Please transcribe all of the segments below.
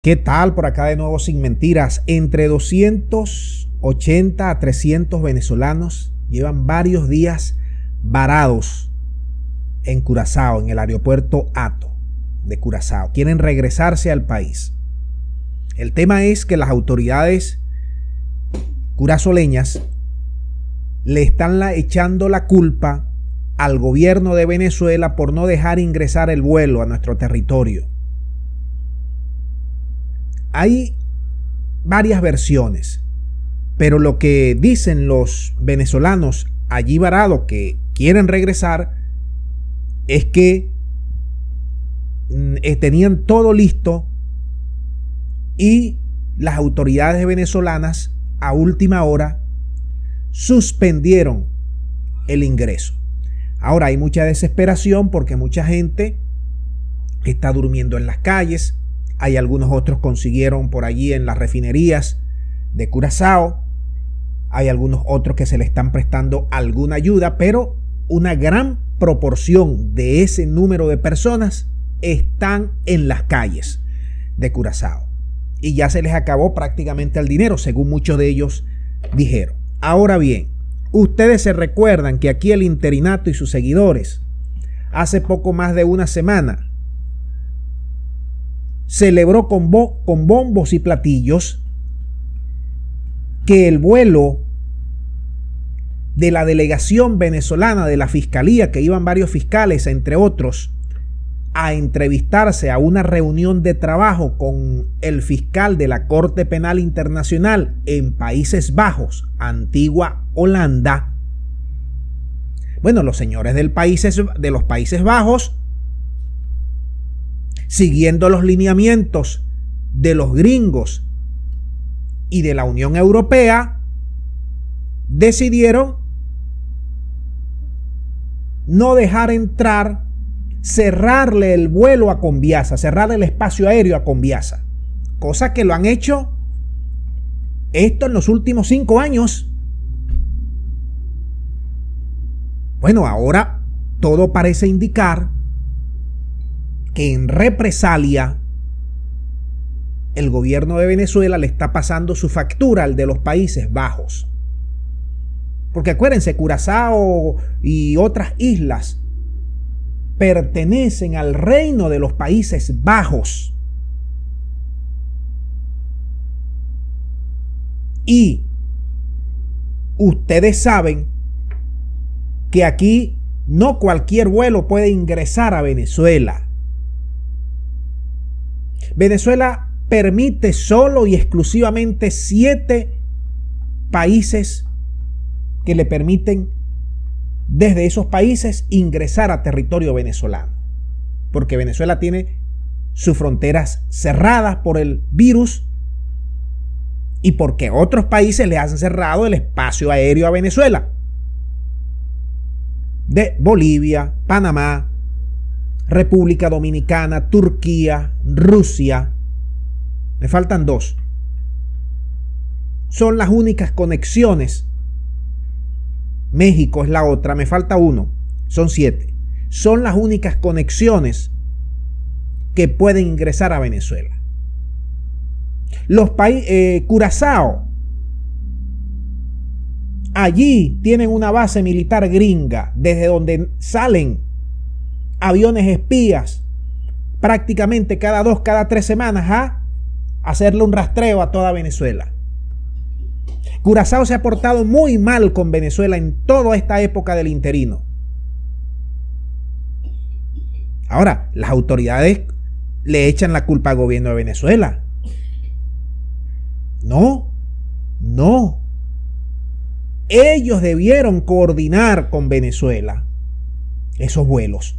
¿Qué tal? Por acá de nuevo sin mentiras. Entre 280 a 300 venezolanos llevan varios días varados en Curazao, en el aeropuerto Hato de Curazao. Quieren regresarse al país. El tema es que las autoridades curazoleñas le están echando la culpa al gobierno de Venezuela por no dejar ingresar el vuelo a nuestro territorio. Hay varias versiones, pero lo que dicen los venezolanos allí varados que quieren regresar es que tenían todo listo y las autoridades venezolanas a última hora suspendieron el ingreso. Ahora hay mucha desesperación porque mucha gente está durmiendo en las calles. Hay algunos otros consiguieron por allí en las refinerías de Curazao. Hay algunos otros que se le están prestando alguna ayuda, pero una gran proporción de ese número de personas están en las calles de Curazao. Y ya se les acabó prácticamente el dinero, según muchos de ellos dijeron. Ahora bien, ustedes se recuerdan que aquí el interinato y sus seguidores, hace poco más de una semana, celebró con bombos y platillos que el vuelo de la delegación venezolana de la Fiscalía, que iban varios fiscales, entre otros, a entrevistarse a una reunión de trabajo con el fiscal de la Corte Penal Internacional en Países Bajos, Antigua Holanda. Bueno, los señores de los Países Bajos, siguiendo los lineamientos de los gringos y de la Unión Europea, decidieron no dejar entrar, cerrarle el vuelo a Conviasa, cerrarle el espacio aéreo a Conviasa, cosa que lo han hecho esto en los últimos 5 años. Bueno, ahora todo parece indicar que en represalia el gobierno de Venezuela le está pasando su factura al de los Países Bajos. Porque acuérdense, Curazao y otras islas pertenecen al reino de los Países Bajos. Y ustedes saben que aquí no cualquier vuelo puede ingresar a Venezuela. Venezuela permite solo y exclusivamente 7 países que le permiten desde esos países ingresar a territorio venezolano. Porque Venezuela tiene sus fronteras cerradas por el virus y porque otros países le han cerrado el espacio aéreo a Venezuela. De Bolivia, Panamá, República Dominicana, Turquía, Rusia. Me faltan 2. Son las únicas conexiones. México es la otra. Me falta 1. Son 7. Son las únicas conexiones que pueden ingresar a Venezuela. Los países, Curazao, allí tienen una base militar gringa desde donde salen aviones espías prácticamente cada 2, cada 3 semanas a hacerle un rastreo a toda Venezuela. Curazao se ha portado muy mal con Venezuela en toda esta época del interino. Ahora, las autoridades le echan la culpa al gobierno de Venezuela. No. Ellos debieron coordinar con Venezuela esos vuelos.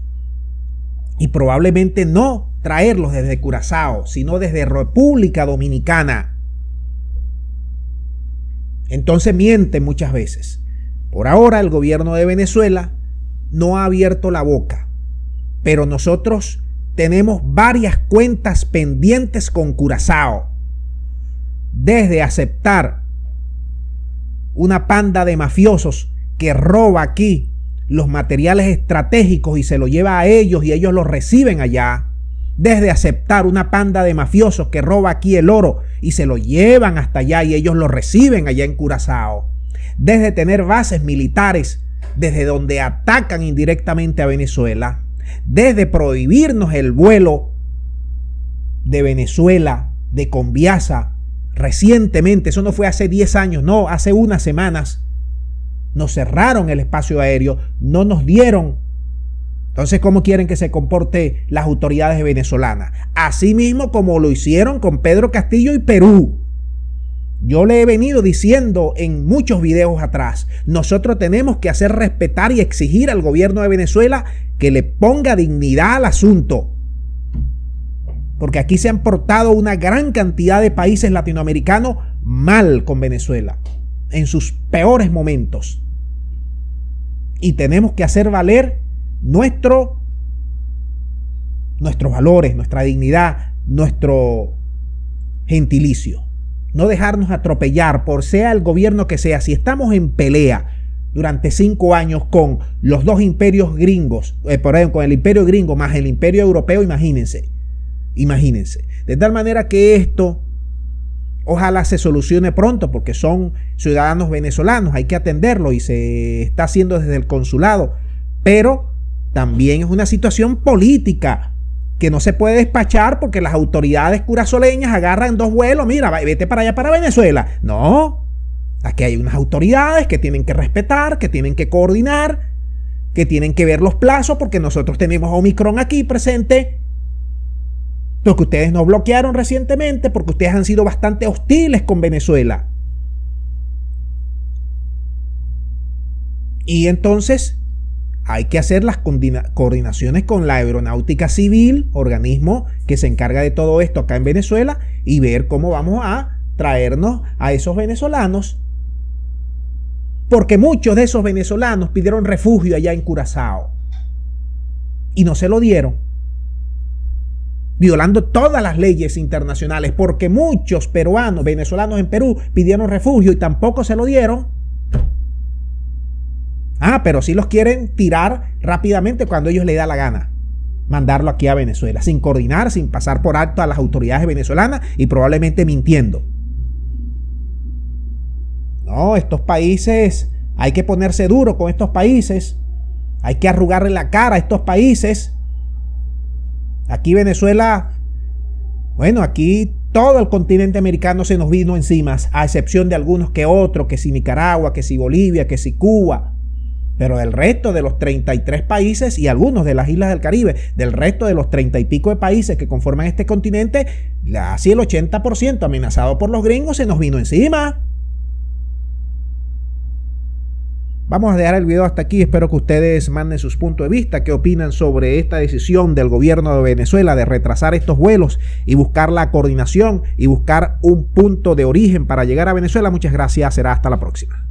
Y probablemente no traerlos desde Curazao, sino desde República Dominicana. Entonces mienten muchas veces. Por ahora el gobierno de Venezuela no ha abierto la boca. Pero nosotros tenemos varias cuentas pendientes con Curazao. Desde aceptar una panda de mafiosos que roba aquí los materiales estratégicos y se los lleva a ellos y ellos los reciben allá, desde aceptar una panda de mafiosos que roba aquí el oro y se lo llevan hasta allá y ellos lo reciben allá en Curazao, desde tener bases militares desde donde atacan indirectamente a Venezuela, desde prohibirnos el vuelo de Venezuela, de Conviasa, recientemente, eso no fue hace 10 años, no, hace unas semanas, nos cerraron el espacio aéreo, no nos dieron. Entonces, ¿cómo quieren que se comporte las autoridades venezolanas? Así mismo como lo hicieron con Pedro Castillo y Perú. Yo le he venido diciendo en muchos videos atrás, nosotros tenemos que hacer respetar y exigir al gobierno de Venezuela que le ponga dignidad al asunto. Porque aquí se han portado una gran cantidad de países latinoamericanos mal con Venezuela, en sus peores momentos. Y tenemos que hacer valer nuestros valores, nuestra dignidad, nuestro gentilicio. No dejarnos atropellar por sea el gobierno que sea. Si estamos en pelea durante 5 años con los dos imperios gringos, por ejemplo, con el imperio gringo más el imperio europeo, imagínense. De tal manera que esto ojalá se solucione pronto porque son ciudadanos venezolanos, hay que atenderlo y se está haciendo desde el consulado, pero también es una situación política que no se puede despachar porque las autoridades curazoleñas agarran 2 vuelos, mira, vete para allá, para Venezuela. No, aquí hay unas autoridades que tienen que respetar, que tienen que coordinar, que tienen que ver los plazos, porque nosotros tenemos a Omicron aquí presente, porque ustedes nos bloquearon recientemente, porque ustedes han sido bastante hostiles con Venezuela. Y entonces hay que hacer las coordinaciones con la Aeronáutica Civil, organismo que se encarga de todo esto acá en Venezuela, y ver cómo vamos a traernos a esos venezolanos. Porque muchos de esos venezolanos pidieron refugio allá en Curazao y no se lo dieron, violando todas las leyes internacionales, porque muchos peruanos, venezolanos en Perú pidieron refugio y tampoco se lo dieron. Pero sí los quieren tirar rápidamente cuando ellos les da la gana. Mandarlo aquí a Venezuela, sin coordinar, sin pasar por alto a las autoridades venezolanas y probablemente mintiendo. No, estos países, hay que ponerse duro con estos países. Hay que arrugarle la cara a estos países. Aquí Venezuela, bueno, aquí todo el continente americano se nos vino encima, a excepción de algunos que otros, que si Nicaragua, que si Bolivia, que si Cuba. Pero del resto de los 33 países y algunos de las islas del Caribe, del resto de los 30 y pico de países que conforman este continente, casi el 80% amenazado por los gringos se nos vino encima. Vamos a dejar el video hasta aquí. Espero que ustedes manden sus puntos de vista. ¿Qué opinan sobre esta decisión del gobierno de Venezuela de retrasar estos vuelos y buscar la coordinación y buscar un punto de origen para llegar a Venezuela? Muchas gracias. Será hasta la próxima.